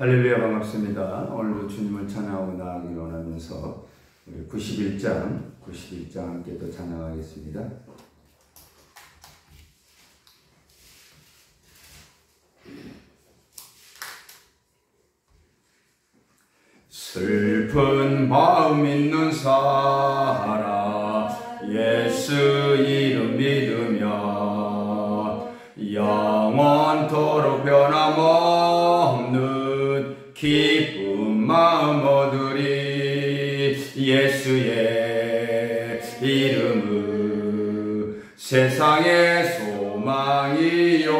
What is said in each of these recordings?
할렐루야, 반갑습니다. 오늘도 주님을 찬양하고 나아가기를 원하면서 우리 91장 함께 또 찬양하겠습니다. 슬픈 마음 있는 사람 예수 이름 믿으며 영원토록 변함없는 기쁜 마음 얻으리. 예수의 이름은 세상의 소망이요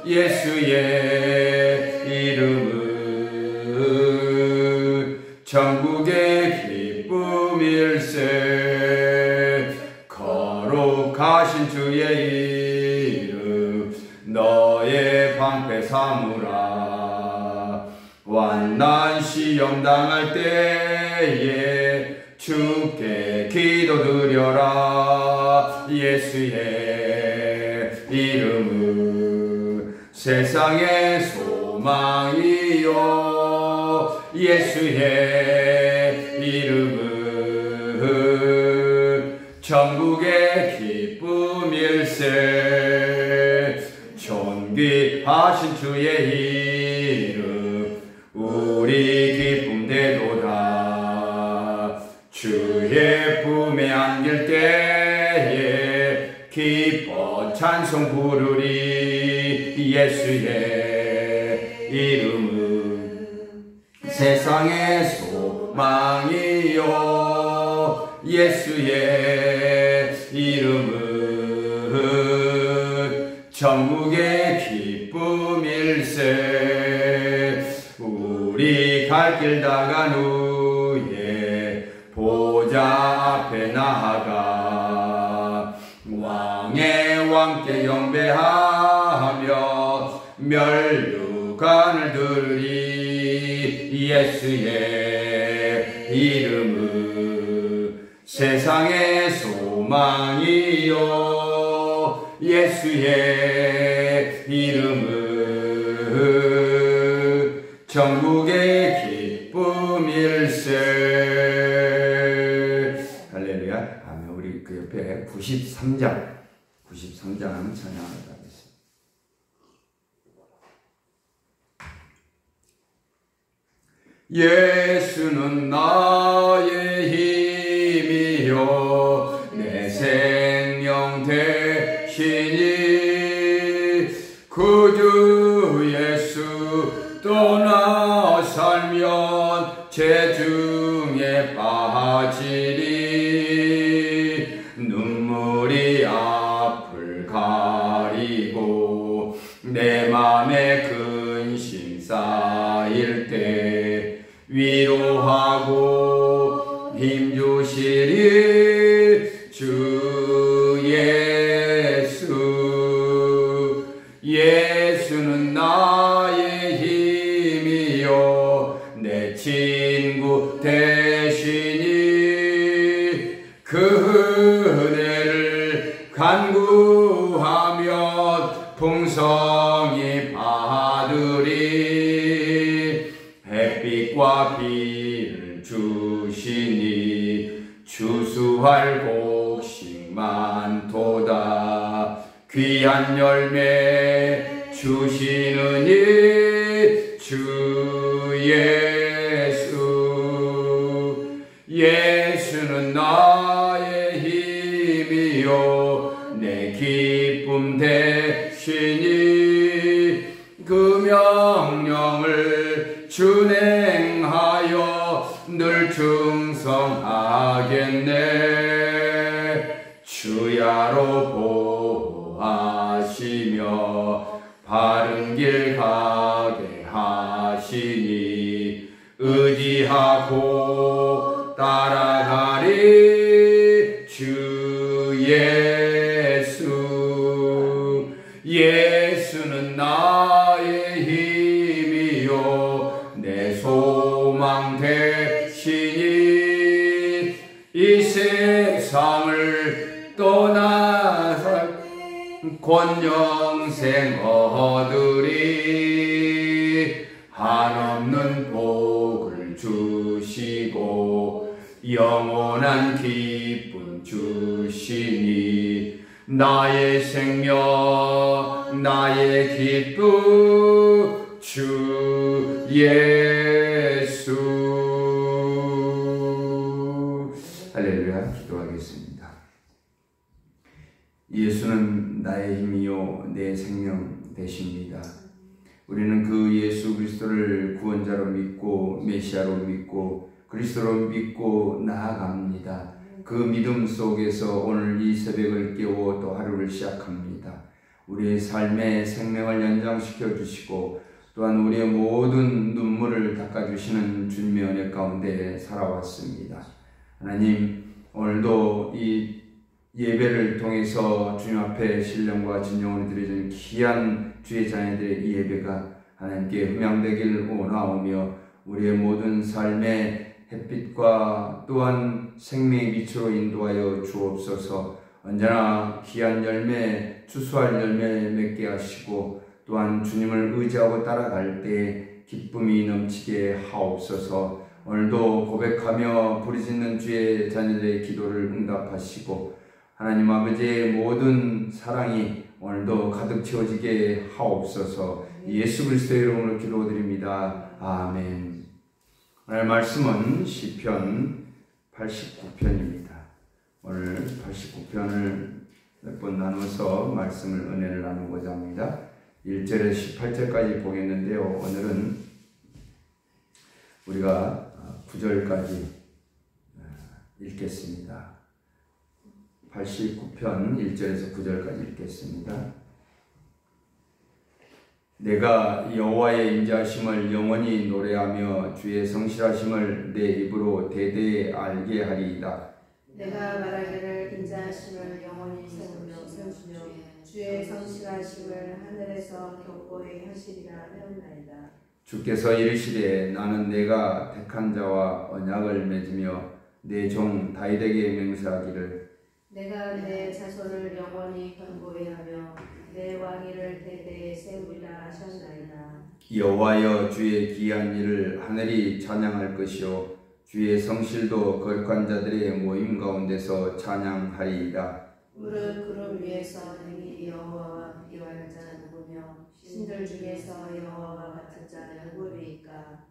예수의 이름은 천국의 기쁨일세. 거룩하신 주의 이름 너의 방패 삼으라. 환난 시험 당할 때에 주께 기도드려라. 예수의 이름은 세상의 소망이요 예수의 이름은 천국의 기쁨일세. 존귀하신 주의 이름 우리 기쁨 되도다. 주의 품에 안길 때에 기뻐 찬송 부르리. 예수의 이름은 세상의 소망이요 예수의 이름은 천국의 기쁨일세. 우리 갈 길 다 간 후에 보좌 앞에 나아가 왕의 왕께 경배하며 멸류관을 들으리. 예수의 이름은 세상의 소망이요 예수의 이름은 천국의 기쁨일세. 할렐루야. 아멘. 우리 그 옆에 93장 찬양하도록 하겠습니다. 예수는 나의 힘이요 내 생명 대신이. 구주 예수 떠나 살면 죄중에 빠지리. 눈물이 앞을 가리고 내 맘에 근심 쌓일 때 위로하고 힘주시리. 주 예수. 예수는 나의 힘이요 내 친구 대신이. 그 은혜를 간구하면 풍성히 받으리. 햇빛과 비를 주시니 추수할 곡식 많도다. 귀한 열매 주시느니 주 예수. 예수는 나의 힘이요 내 기쁨 대신이. 그 명령을 준행하여 늘 충성하겠네. 주야로 보호하시며 바른 길 가게 하시니 의지하고 따라가리. 주 예수. 예수는 나의 힘이요 내 소망 대신이. 이 세상을 떠나서 곧 영생 얻으리. 한없는 복을 주시고 영원한 기쁨 주시니 나의 생명 나의 기쁨 주 예수. 할렐루야. 기도하겠습니다. 예수는 나의 힘이요 내 생명 되십니다. 우리는 그 예수 그리스도를 구원자로 믿고 메시아로 믿고 그리스도로 믿고 나아갑니다. 그 믿음 속에서 오늘 이 새벽을 깨워 또 하루를 시작합니다. 우리의 삶의 생명을 연장시켜 주시고 또한 우리의 모든 눈물을 닦아주시는 주님의 은혜 가운데 살아왔습니다. 하나님, 오늘도 이 예배를 통해서 주님 앞에 신령과 진정으로 드려진 귀한 주의 자녀들의 이 예배가 하나님께 흠양되길 원하오며 우리의 모든 삶의 햇빛과 또한 생명의 빛으로 인도하여 주옵소서. 언제나 귀한 열매, 추수할 열매 맺게 하시고 또한 주님을 의지하고 따라갈 때 기쁨이 넘치게 하옵소서. 오늘도 고백하며 부르짖는 주의 자녀들의 기도를 응답하시고 하나님 아버지의 모든 사랑이 오늘도 가득 채워지게 하옵소서. 예수 그리스도의 이름으로 기도드립니다. 아멘. 오늘 말씀은 시편 89편입니다. 오늘 89편을 몇 번 나눠서 말씀을 은혜를 나누고자 합니다. 1절에서 18절까지 보겠는데요. 오늘은 우리가 9절까지 읽겠습니다. 89편 1절에서 9절까지 읽겠습니다. 내가 여호와의 인자하심을 영원히 노래하며 주의 성실하심을 내 입으로 대대에 알게 하리이다. 내가 말하기를 인자하심을 영원히 세우며 주의 성실하심을 하늘에서 경고히 하시리라 하였나이다. 주께서 이르시되 나는 내가 택한 자와 언약을 맺으며 내 종 다윗에게 맹세하기를 내가 내 자손을 영원히 견고히 하며 내 왕위를 대대에 세우리라 하셨나이다. 여호와여 주의 귀한 일을 하늘이 찬양할 것이요 주의 성실도 거룩한 자들의 모임 가운데서 찬양하리이다. 무릇 구름 위에서 능히 여호와와 비교할 자는 누구며 신들 중에서 여호와와 같은 자는 누구리이까.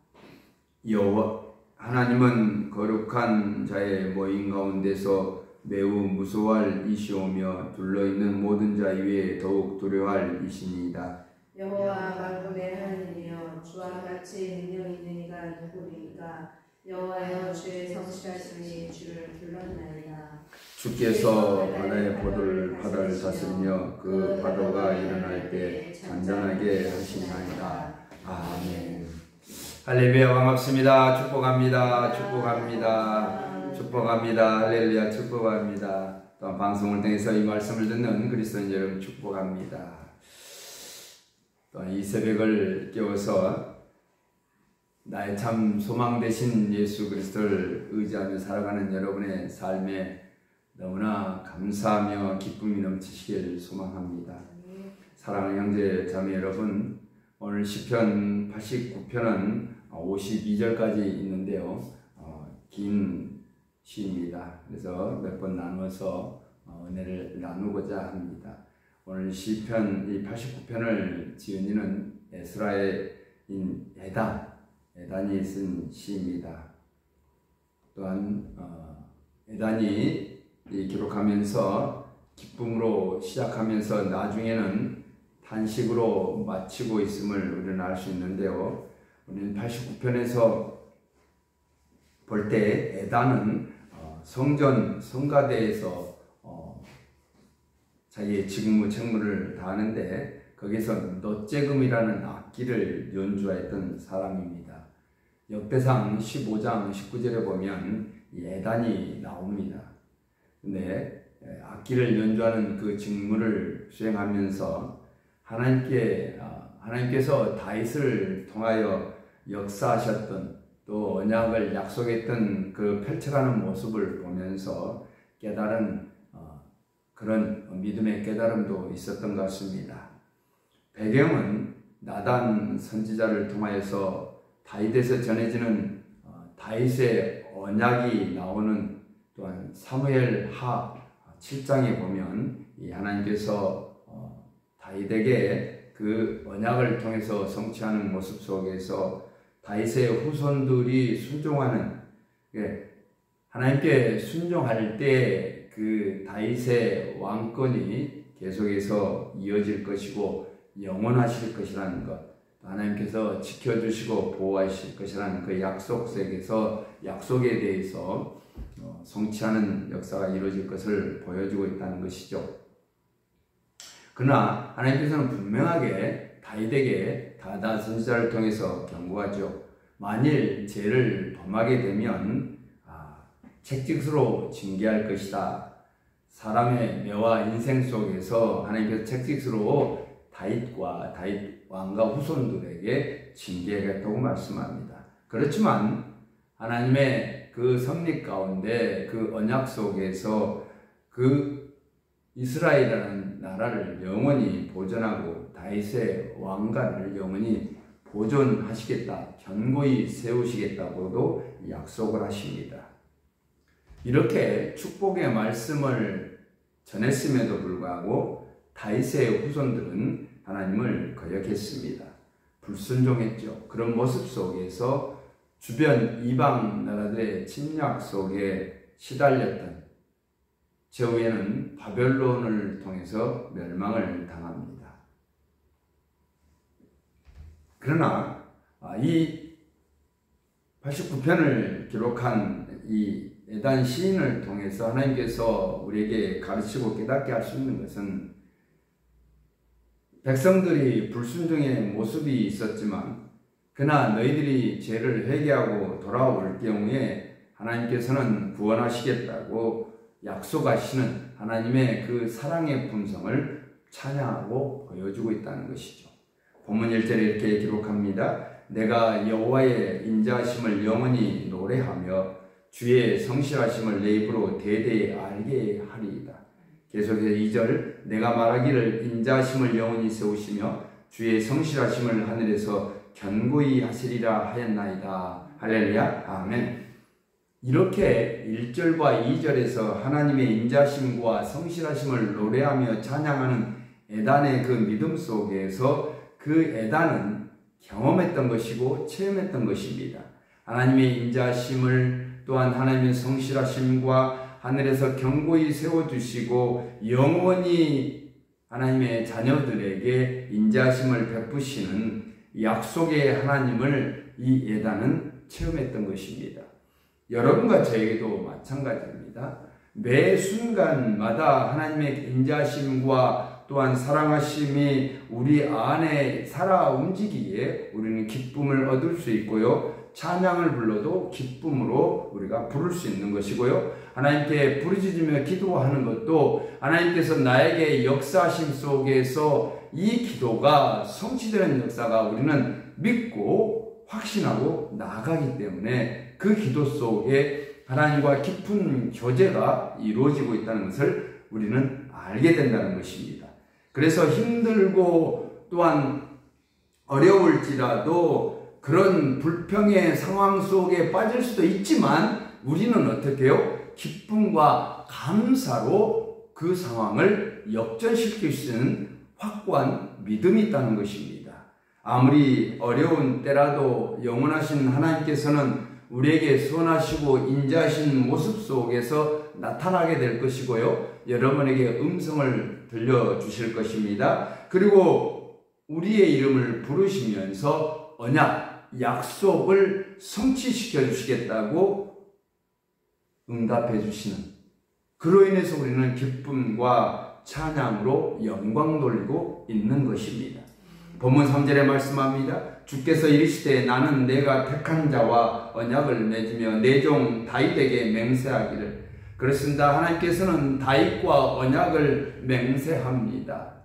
여호와 하나님은 거룩한 자의 모임 가운데서 매우 무서워할 이시오며 둘러있는 모든 자 위에 더욱 두려워할 이시니이다. 여호와 만군의 하나님이여 주와 같이 능력 있는 이가 누구리이까. 여호와여 주의 성실하심이 주를 불렀나이다. 주께서 바다의 바다를 다스리며 그 파도가 일어날 때 잔잔하게 하시나이다. 아멘. 할렐루야. 반갑습니다. 축복합니다. 축복합니다. 축복합니다. 할렐루야. 축복합니다. 또한 방송을 통해서 이 말씀을 듣는 그리스도인 여러분 축복합니다. 또한 이 새벽을 깨워서 나의 참 소망 되신 예수 그리스도를 의지하며 살아가는 여러분의 삶에 너무나 감사하며 기쁨이 넘치시길 소망합니다. 사랑하는 형제 자매 여러분, 오늘 시편 89편은 52절까지 있는데요. 긴 시입니다. 그래서 몇 번 나누어서 은혜를 나누고자 합니다. 오늘 시편 이 89편을 지은 이는 에스라의 에단이 쓴 시입니다. 또한 에단이 기록하면서 기쁨으로 시작하면서 나중에는 단식으로 마치고 있음을 우리는 알 수 있는데요. 우리는 89편에서 볼 때 에단은 성가대에서 자기의 직무 책무를 다하는데 거기서 놋재금이라는 악기를 연주했던 사람입니다. 역대상 15장 19절에 보면 이 에단이 나옵니다. 근데 악기를 연주하는 그 직무를 수행하면서 하나님께서 다윗을 통하여 역사하셨던 또 언약을 약속했던 그 펼쳐가는 모습을 보면서 깨달은 그런 믿음의 깨달음도 있었던 것 같습니다. 배경은 나단 선지자를 통하여서 다윗에서 전해지는 다윗의 언약이 나오는 또한 사무엘 하 7장에 보면 이 하나님께서 다윗에게 그 언약을 통해서 성취하는 모습 속에서 다윗의 후손들이 순종하는, 하나님께 순종할 때 그 다윗의 왕권이 계속해서 이어질 것이고 영원하실 것이라는 것, 하나님께서 지켜주시고 보호하실 것이라는 그 약속 속에서 약속에 대해서 성취하는 역사가 이루어질 것을 보여주고 있다는 것이죠. 그러나 하나님께서는 분명하게 다윗에게 다단 선지자를 통해서 경고하죠. 만일 죄를 범하게 되면 책직으로 징계할 것이다. 사람의 뇌와 인생 속에서 하나님께서 책직으로 다윗 왕과 후손들에게 징계하겠다고 말씀합니다. 그렇지만 하나님의 그 섭리 가운데 그 언약 속에서 그 이스라엘이라는 나라를 영원히 보존하고 다윗의 왕관을 영원히 보존하시겠다, 견고히 세우시겠다고도 약속을 하십니다. 이렇게 축복의 말씀을 전했음에도 불구하고 다윗의 후손들은 하나님을 거역했습니다. 불순종했죠. 그런 모습 속에서 주변 이방 나라들의 침략 속에 시달렸던 제후에는 바벨론을 통해서 멸망을 당합니다. 그러나 이 89편을 기록한 이 에단 시인을 통해서 하나님께서 우리에게 가르치고 깨닫게 할 수 있는 것은 백성들이 불순종의 모습이 있었지만 그러나 너희들이 죄를 회개하고 돌아올 경우에 하나님께서는 구원하시겠다고 약속하시는 하나님의 그 사랑의 품성을 찬양하고 보여주고 있다는 것이죠. 본문 1절에 이렇게 기록합니다. 내가 여호와의 인자하심을 영원히 노래하며 주의 성실하심을 내 입으로 대대에 알게 하리이다. 계속해서 2절, 내가 말하기를 인자하심을 영원히 세우시며 주의 성실하심을 하늘에서 견고히 하시리라 하였나이다. 할렐루야, 아멘. 이렇게 1절과 2절에서 하나님의 인자하심과 성실하심을 노래하며 찬양하는 에단의 그 믿음 속에서 그 에단은 경험했던 것이고 체험했던 것입니다. 하나님의 인자하심을 또한 하나님의 성실하심과 하늘에서 견고히 세워주시고 영원히 하나님의 자녀들에게 인자하심을 베푸시는 약속의 하나님을 이 에단은 체험했던 것입니다. 여러분과 저에게도 마찬가지입니다. 매 순간마다 하나님의 인자하심과 또한 사랑하심이 우리 안에 살아 움직이기에 우리는 기쁨을 얻을 수 있고요. 찬양을 불러도 기쁨으로 우리가 부를 수 있는 것이고요. 하나님께 부르짖으며 기도하는 것도 하나님께서 나에게 역사하심 속에서 이 기도가 성취되는 역사가 우리는 믿고 확신하고 나아가기 때문에 그 기도 속에 하나님과 깊은 교제가 이루어지고 있다는 것을 우리는 알게 된다는 것입니다. 그래서 힘들고 또한 어려울지라도 그런 불평의 상황 속에 빠질 수도 있지만 우리는 어떻게 해요? 기쁨과 감사로 그 상황을 역전시킬 수 있는 확고한 믿음이 있다는 것입니다. 아무리 어려운 때라도 영원하신 하나님께서는 우리에게 선하시고 인자하신 모습 속에서 나타나게 될 것이고요. 여러분에게 음성을 들려주실 것입니다. 그리고 우리의 이름을 부르시면서 언약, 약속을 성취시켜 주시겠다고 응답해 주시는, 그로 인해서 우리는 기쁨과 찬양으로 영광 돌리고 있는 것입니다. 본문 3절에 말씀합니다. 주께서 이르시되 나는 내가 택한 자와 언약을 맺으며 내 종 다윗에게 맹세하기를. 그렇습니다. 하나님께서는 다윗과 언약을 맹세합니다.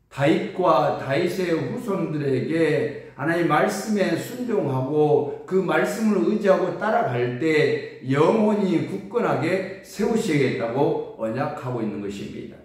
다윗과 다윗의 후손들에게 하나님의 말씀에 순종하고 그 말씀을 의지하고 따라갈 때 영원히 굳건하게 세우시겠다고 언약하고 있는 것입니다.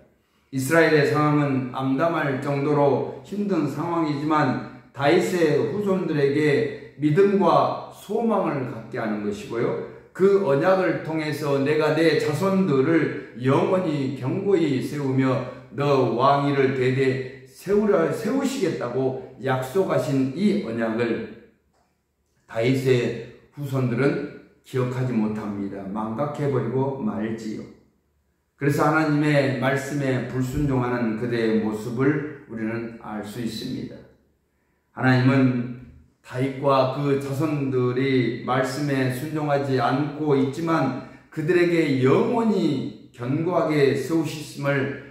이스라엘의 상황은 암담할 정도로 힘든 상황이지만 다윗의 후손들에게 믿음과 소망을 갖게 하는 것이고요. 그 언약을 통해서 내가 내 자손들을 영원히 견고히 세우며 너 왕위를 대대 세우시겠다고 약속하신 이 언약을 다윗의 후손들은 기억하지 못합니다. 망각해버리고 말지요. 그래서 하나님의 말씀에 불순종하는 그대의 모습을 우리는 알 수 있습니다. 하나님은 다윗과 그 자손들이 말씀에 순종하지 않고 있지만 그들에게 영원히 견고하게 세우셨음을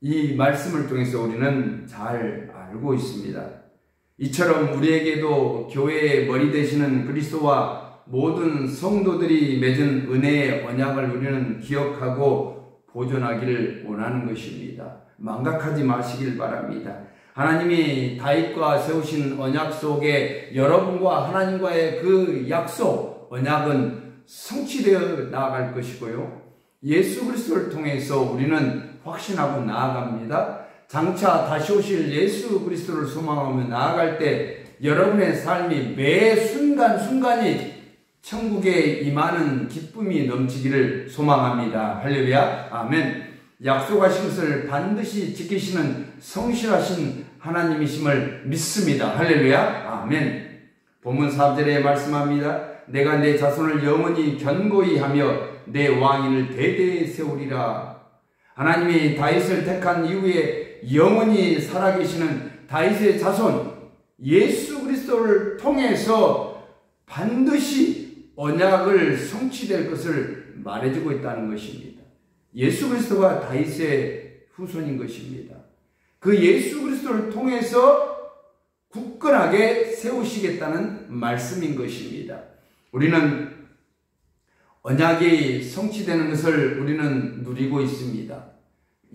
이 말씀을 통해서 우리는 잘 알고 있습니다. 이처럼 우리에게도 교회의 머리 되시는 그리스도와 모든 성도들이 맺은 은혜의 언약을 우리는 기억하고 보존하기를 원하는 것입니다. 망각하지 마시길 바랍니다. 하나님이 다윗과 세우신 언약 속에 여러분과 하나님과의 그 약속, 언약은 성취되어 나아갈 것이고요. 예수 그리스도를 통해서 우리는 확신하고 나아갑니다. 장차 다시 오실 예수 그리스도를 소망하며 나아갈 때 여러분의 삶이 매 순간순간이 천국에 임하는 기쁨이 넘치기를 소망합니다. 할렐루야. 아멘. 약속하신 것을 반드시 지키시는 성실하신 하나님이심을 믿습니다. 할렐루야. 아멘. 본문 3절에 말씀합니다. 내가 내 자손을 영원히 견고히 하며 내 왕위를 대대에 세우리라. 하나님이 다윗을 택한 이후에 영원히 살아계시는 다윗의 자손 예수 그리스도를 통해서 반드시 언약을 성취될 것을 말해주고 있다는 것입니다. 예수 그리스도가 다윗의 후손인 것입니다. 그 예수 그리스도를 통해서 굳건하게 세우시겠다는 말씀인 것입니다. 우리는 언약이 성취되는 것을 우리는 누리고 있습니다.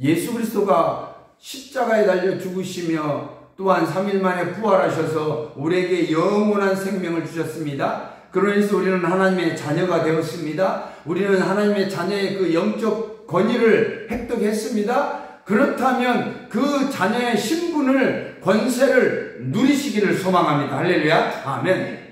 예수 그리스도가 십자가에 달려 죽으시며 또한 3일 만에 부활하셔서 우리에게 영원한 생명을 주셨습니다. 그러면서 우리는 하나님의 자녀가 되었습니다. 우리는 하나님의 자녀의 그 영적 권위를 획득했습니다. 그렇다면 그 자녀의 신분을, 권세를 누리시기를 소망합니다. 할렐루야. 아멘.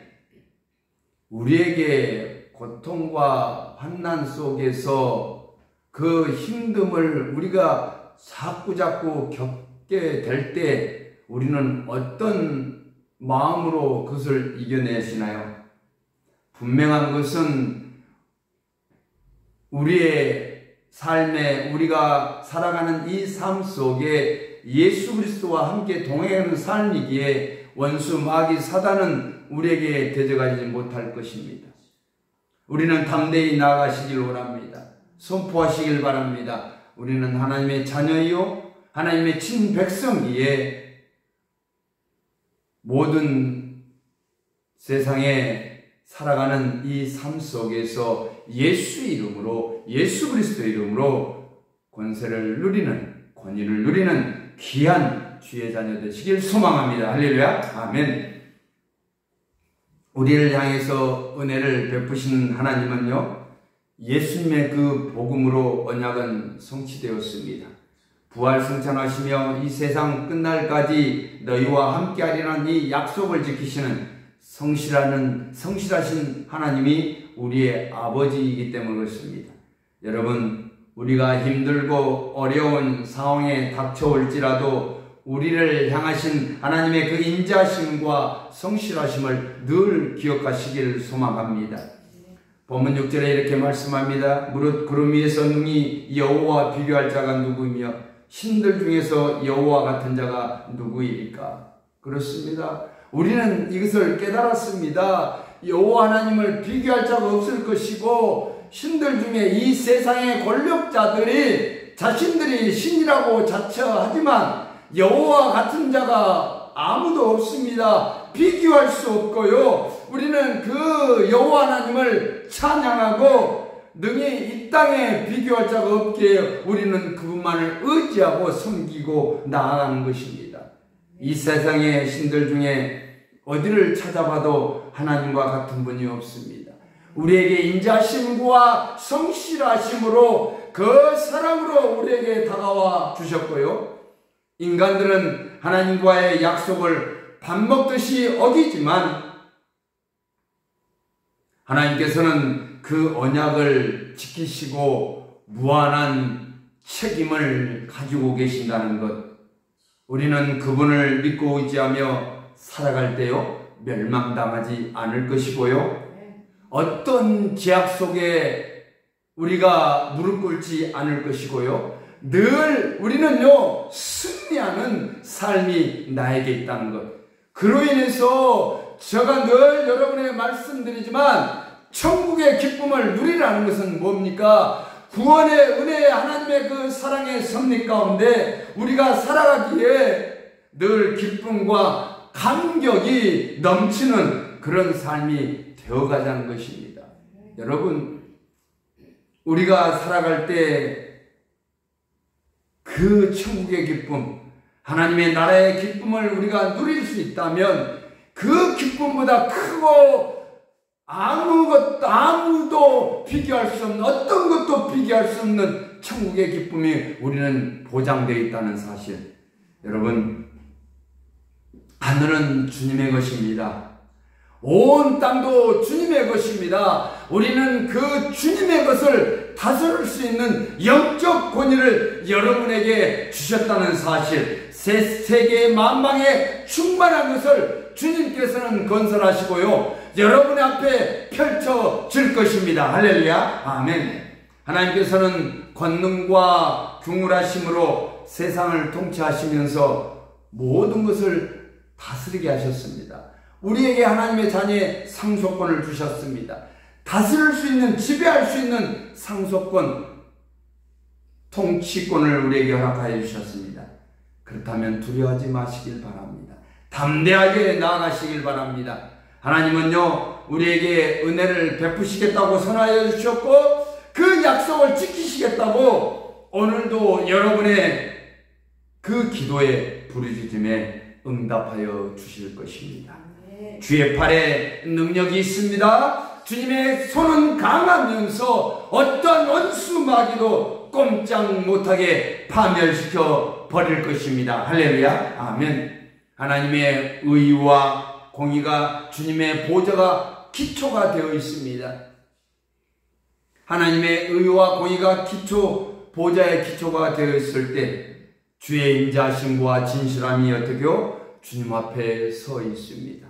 우리에게 고통과 환난 속에서 그 힘듦을 우리가 자꾸자꾸 겪게 될 때 우리는 어떤 마음으로 그것을 이겨내시나요? 분명한 것은 우리의 삶에 우리가 살아가는 이 삶 속에 예수 그리스도와 함께 동행하는 삶이기에 원수 마귀 사단은 우리에게 대적하지 못할 것입니다. 우리는 담대히 나아가시길 원합니다. 선포하시길 바랍니다. 우리는 하나님의 자녀이요 하나님의 친백성이에 모든 세상에 살아가는 이 삶 속에서 예수 이름으로, 예수 그리스도 이름으로 권세를 누리는, 권위를 누리는 귀한 주의 자녀 되시길 소망합니다. 할렐루야. 아멘. 우리를 향해서 은혜를 베푸시는 하나님은요, 예수님의 그 복음으로 언약은 성취되었습니다. 부활 승천하시며 이 세상 끝날까지 너희와 함께하리라는 이 약속을 지키시는 성실하신 하나님이 우리의 아버지이기 때문에 그렇습니다. 여러분, 우리가 힘들고 어려운 상황에 닥쳐올지라도 우리를 향하신 하나님의 그 인자심과 성실하심을 늘 기억하시기를 소망합니다. 본문 6절에 이렇게 말씀합니다. 무릇 구름 위에서 능히 여호와와 비교할 자가 누구이며 신들 중에서 여호와 같은 자가 누구이리까? 그렇습니다. 우리는 이것을 깨달았습니다. 여호와 하나님을 비교할 자가 없을 것이고 신들 중에 이 세상의 권력자들이 자신들이 신이라고 자처하지만 여호와 같은 자가 아무도 없습니다. 비교할 수 없고요. 우리는 그 여호와 하나님을 찬양하고 능히 이 땅에 비교할 자가 없기에 우리는 그분만을 의지하고 섬기고 나아가는 것입니다. 이 세상의 신들 중에 어디를 찾아봐도 하나님과 같은 분이 없습니다. 우리에게 인자심과 성실하심으로 그 사랑으로 우리에게 다가와 주셨고요. 인간들은 하나님과의 약속을 밥 먹듯이 어기지만 하나님께서는 그 언약을 지키시고 무한한 책임을 가지고 계신다는 것, 우리는 그분을 믿고 의지하며 살아갈 때요 멸망당하지 않을 것이고요, 어떤 제약 속에 우리가 무릎 꿇지 않을 것이고요, 늘 우리는요 승리하는 삶이 나에게 있다는 것. 그로 인해서 제가 늘 여러분에게 말씀드리지만 천국의 기쁨을 누리라는 것은 뭡니까? 구원의 은혜의 하나님의 그 사랑의 섭리 가운데 우리가 살아가기에 늘 기쁨과 감격이 넘치는 그런 삶이 되어가자는 것입니다. 여러분, 우리가 살아갈 때 그 천국의 기쁨, 하나님의 나라의 기쁨을 우리가 누릴 수 있다면 그 기쁨보다 크고 아무도 비교할 수 없는, 어떤 것도 비교할 수 없는 천국의 기쁨이 우리는 보장되어 있다는 사실. 여러분, 하늘은 주님의 것입니다. 온 땅도 주님의 것입니다. 우리는 그 주님의 것을 다스릴 수 있는 영적 권위를 여러분에게 주셨다는 사실, 세계 만방에 충만한 것을 주님께서는 건설하시고요 여러분의 앞에 펼쳐질 것입니다. 할렐루야, 아멘. 하나님께서는 권능과 경륜하심으로 세상을 통치하시면서 모든 것을 다스리게 하셨습니다. 우리에게 하나님의 자녀의 상속권을 주셨습니다. 다스릴 수 있는, 지배할 수 있는 상속권, 통치권을 우리에게 허락하여 주셨습니다. 그렇다면 두려워하지 마시길 바랍니다. 담대하게 나아가시길 바랍니다. 하나님은요 우리에게 은혜를 베푸시겠다고 선하여 주셨고 그 약속을 지키시겠다고 오늘도 여러분의 그 기도에 부르짖음에 응답하여 주실 것입니다. 주의 팔에 능력이 있습니다. 주님의 손은 강하면서 어떤 원수 마귀도 꼼짝 못하게 파멸시켜 버릴 것입니다. 할렐루야, 아멘. 하나님의 의와 공의가, 주님의 보좌가 기초가 되어 있습니다. 하나님의 의와 공의가 보좌의 기초가 되어 있을 때 주의 인자하심과 진실함이 어떻게요? 주님 앞에 서 있습니다.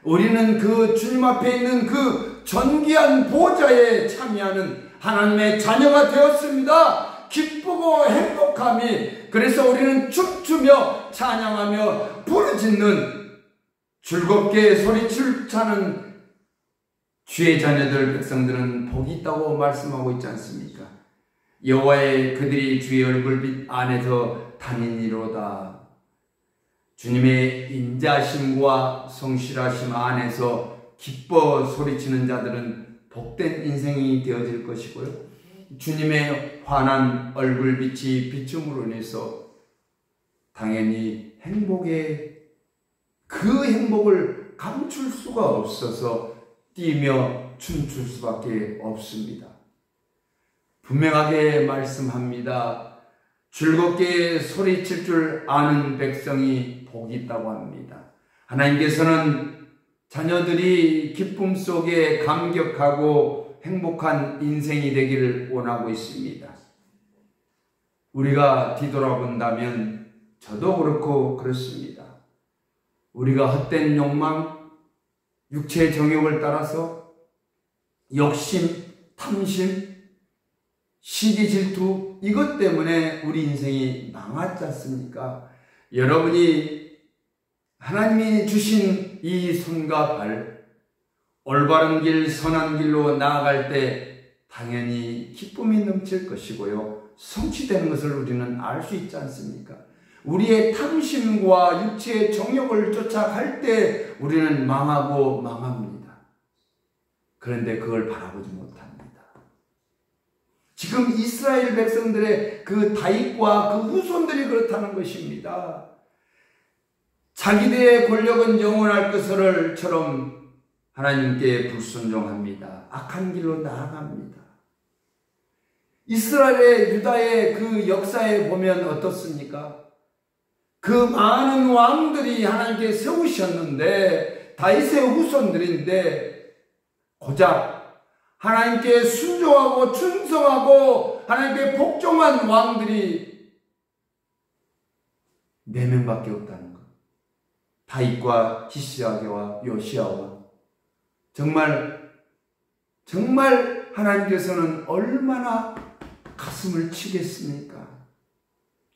우리는 그 주님 앞에 있는 그 존귀한 보좌에 참여하는 하나님의 자녀가 되었습니다. 기쁘고 행복함이, 그래서 우리는 춤추며 찬양하며 부르짖는, 즐겁게 소리치는 주의 자녀들, 백성들은 복이 있다고 말씀하고 있지 않습니까? 여호와의 그들이 주의 얼굴빛 안에서 다니니로다. 주님의 인자심과 성실하심 안에서 기뻐 소리치는 자들은 복된 인생이 되어질 것이고요, 주님의 환한 얼굴빛이 비춤으로 인해서 당연히 그 행복을 감출 수가 없어서 뛰며 춤출 수밖에 없습니다. 분명하게 말씀합니다. 즐겁게 소리칠 줄 아는 백성이 복이 있다고 합니다. 하나님께서는 자녀들이 기쁨 속에 감격하고 행복한 인생이 되기를 원하고 있습니다. 우리가 뒤돌아본다면 저도 그렇고 그렇습니다. 우리가 헛된 욕망, 육체의 정욕을 따라서 욕심, 탐심, 시기 질투, 이것 때문에 우리 인생이 망하지 않습니까? 여러분이 하나님이 주신 이 손과 발, 올바른 길, 선한 길로 나아갈 때 당연히 기쁨이 넘칠 것이고요, 성취되는 것을 우리는 알 수 있지 않습니까? 우리의 탐심과 육체의 정욕을 쫓아갈 때 우리는 망하고 망합니다. 그런데 그걸 바라보지 못합니다. 지금 이스라엘 백성들의 그 다윗과 그 후손들이 그렇다는 것입니다. 자기들의 권력은 영원할 것을처럼 하나님께 불순종합니다. 악한 길로 나아갑니다. 이스라엘의 유다의 그 역사에 보면 어떻습니까? 그 많은 왕들이 하나님께 세우셨는데 다윗의 후손들인데 고작 하나님께 순종하고 충성하고 하나님께 복종한 왕들이 4명밖에 없다는 것. 다윗과 히스기야와 요시야와 정말 하나님께서는 얼마나 가슴을 치겠습니까?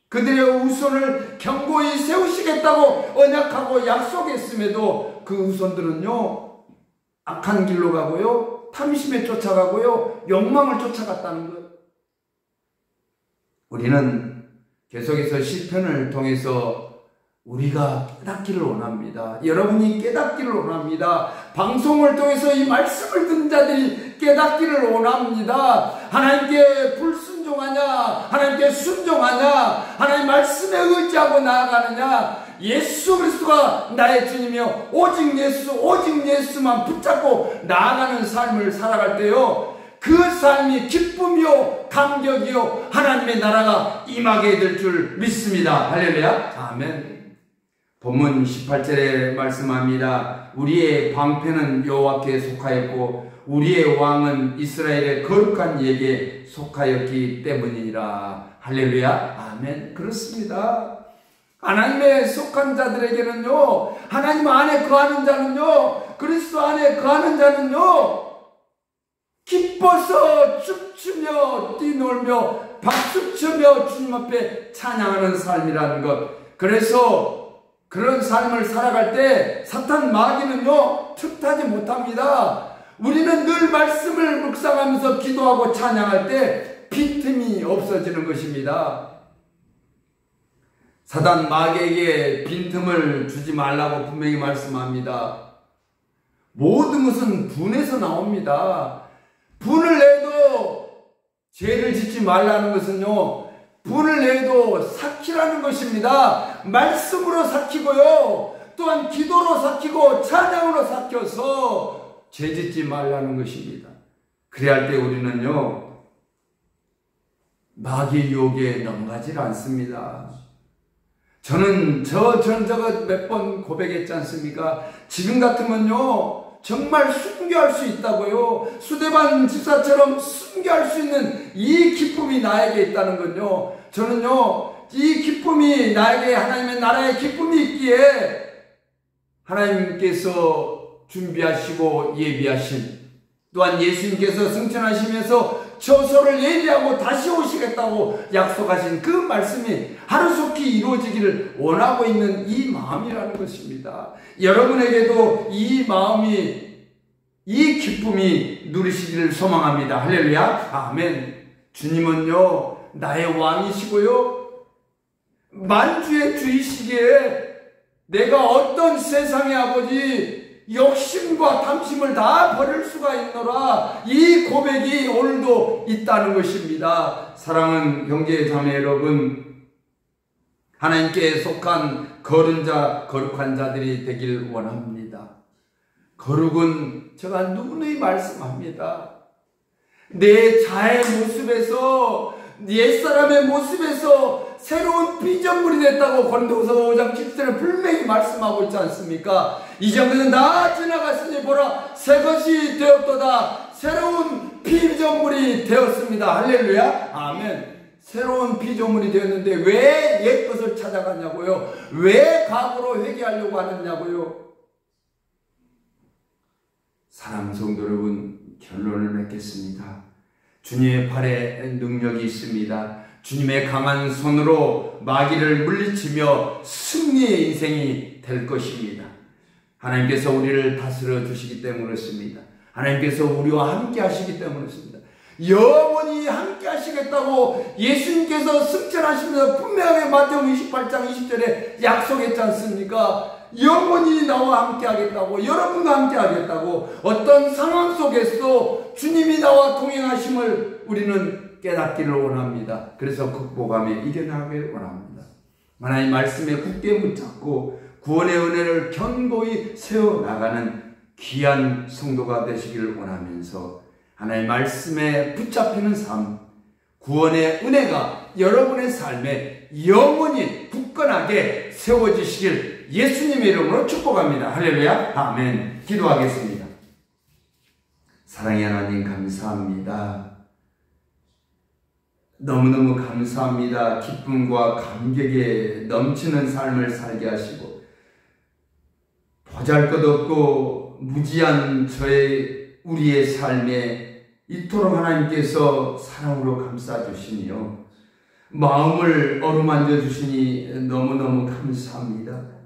그들의 후손을 견고히 세우시겠다고 언약하고 약속했음에도 그 후손들은요, 악한 길로 가고요, 탐심에 쫓아가고요, 욕망을 쫓아갔다는 것. 우리는 계속해서 시편을 통해서 우리가 깨닫기를 원합니다. 여러분이 깨닫기를 원합니다. 방송을 통해서 이 말씀을 듣는 자들이 깨닫기를 원합니다. 하나님께 불순종하냐, 하나님께 순종하냐, 하나님 말씀에 의지하고 나아가느냐, 예수 그리스도가 나의 주님이요 오직 예수만 붙잡고 나아가는 삶을 살아갈 때요, 그 삶이 기쁨이요 감격이요 하나님의 나라가 임하게 될 줄 믿습니다. 할렐루야. 아멘. 본문 18절에 말씀합니다. 우리의 방패는 여호와께 속하였고 우리의 왕은 이스라엘의 거룩한 이에게 속하였기 때문이라. 할렐루야. 아멘. 그렇습니다. 하나님의 속한 자들에게는요, 하나님 안에 거하는 자는요, 그리스도 안에 거하는 자는요, 기뻐서 춤추며 뛰놀며 박수치며 주님 앞에 찬양하는 삶이라는 것. 그래서 그런 삶을 살아갈 때 사탄 마귀는요 틈타지 못합니다. 우리는 늘 말씀을 묵상하면서 기도하고 찬양할 때 빈틈이 없어지는 것입니다. 사단 마귀에게 빈틈을 주지 말라고 분명히 말씀합니다. 모든 것은 분에서 나옵니다. 분을 내도 죄를 짓지 말라는 것은요, 분을 내도 삭히라는 것입니다. 말씀으로 삭히고요, 또한 기도로 삭히고 찬양으로 삭혀서 죄 짓지 말라는 것입니다. 그래야 할 때 우리는요, 마귀의 유혹에 넘어가질 않습니다. 저는 저거 몇 번 고백했지 않습니까? 지금 같으면요, 정말 순교할 수 있다고요. 수데반 집사처럼 순교할 수 있는 이 기쁨이 나에게 있다는 건요, 저는요, 이 기쁨이 나에게 하나님의 나라의 기쁨이 있기에 하나님께서 준비하시고 예비하신, 또한 예수님께서 승천하시면서 처소를 예비하고 다시 오시겠다고 약속하신 그 말씀이 하루속히 이루어지기를 원하고 있는 이 마음이라는 것입니다. 여러분에게도 이 마음이, 이 기쁨이 누리시기를 소망합니다. 할렐루야. 아멘. 주님은요 나의 왕이시고요, 만주의 주이시기에 내가 어떤 세상의 아버지 욕심과 탐심을 다 버릴 수가 있노라, 이 고백이 오늘도 있다는 것입니다. 사랑하는 형제 자매 여러분, 하나님께 속한 거룩한 자들이 되길 원합니다. 거룩은 제가 누누이 말씀합니다. 내 자의 모습에서, 옛사람의 모습에서 새로운 피조물이 됐다고 고린도후서 5장 10절에 분명히 말씀하고 있지 않습니까? 이전에는 다 지나갔으니 보라 새 것이 되었도다. 새로운 피조물이 되었습니다. 할렐루야. 아멘. 새로운 피조물이 되었는데 왜 옛 것을 찾아가냐고요? 왜 과거로 회개하려고 하느냐고요? 사랑하는 성도 여러분, 결론을 맺겠습니다. 주님의 팔에 능력이 있습니다. 주님의 강한 손으로 마귀를 물리치며 승리의 인생이 될 것입니다. 하나님께서 우리를 다스려 주시기 때문에 그렇습니다. 하나님께서 우리와 함께 하시기 때문에 그렇습니다. 영원히 함께 하시겠다고 예수님께서 승천하시면서 분명하게 마태복음 28장 20절에 약속했지 않습니까? 영원히 나와 함께 하겠다고, 여러분과 함께 하겠다고, 어떤 상황 속에서 주님이 나와 동행하심을 우리는 깨닫기를 원합니다. 그래서 극복하며 이겨나가길 원합니다. 하나님 말씀에 굳게 붙잡고 구원의 은혜를 견고히 세워나가는 귀한 성도가 되시기를 원하면서 하나님 말씀에 붙잡히는 삶, 구원의 은혜가 여러분의 삶에 영원히 굳건하게 세워지시길 예수님의 이름으로 축복합니다. 할렐루야. 아멘. 기도하겠습니다. 사랑의 하나님 감사합니다. 너무너무 감사합니다. 기쁨과 감격에 넘치는 삶을 살게 하시고 보잘것없고 무지한 우리의 삶에 이토록 하나님께서 사랑으로 감싸주시며 마음을 어루만져 주시니 너무너무 감사합니다.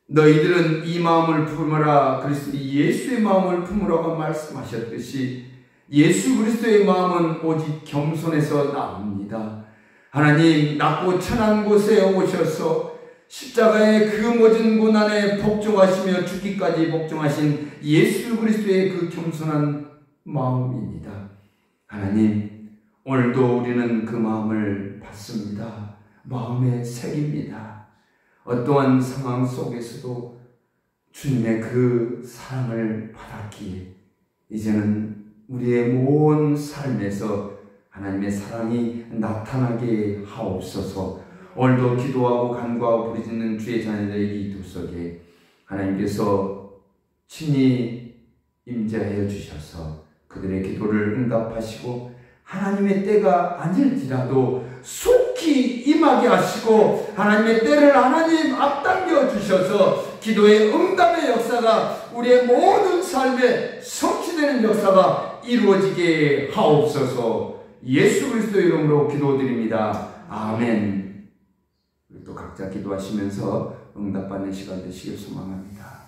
너희들은 이 마음을 품으라 그리스도 예수의 마음을 품으라고 말씀하셨듯이 예수 그리스도의 마음은 오직 겸손에서 나옵니다. 하나님, 낮고 천한 곳에 오셔서 십자가의 그 모진 고난에 복종하시며 죽기까지 복종하신 예수 그리스도의 그 겸손한 마음입니다. 하나님, 오늘도 우리는 그 마음을 받습니다. 마음에 새깁니다. 어떠한 상황 속에서도 주님의 그 사랑을 받았기에 이제는 우리의 모든 삶에서 하나님의 사랑이 나타나게 하옵소서. 오늘도 기도하고 간구하고 부르짖는 주의 자녀들의 기도 속에 하나님께서 친히 임재하여 주셔서 그들의 기도를 응답하시고 하나님의 때가 아닐지라도 속히 임하게 하시고 하나님의 때를 하나님 앞당겨 주셔서 기도의 응답의 역사가 우리의 모든 삶에 성취되는 역사가 이루어지게 하옵소서. 예수 그리스도 이름으로 기도드립니다. 아멘. 또 각자 기도하시면서 응답받는 시간 되시길 소망합니다.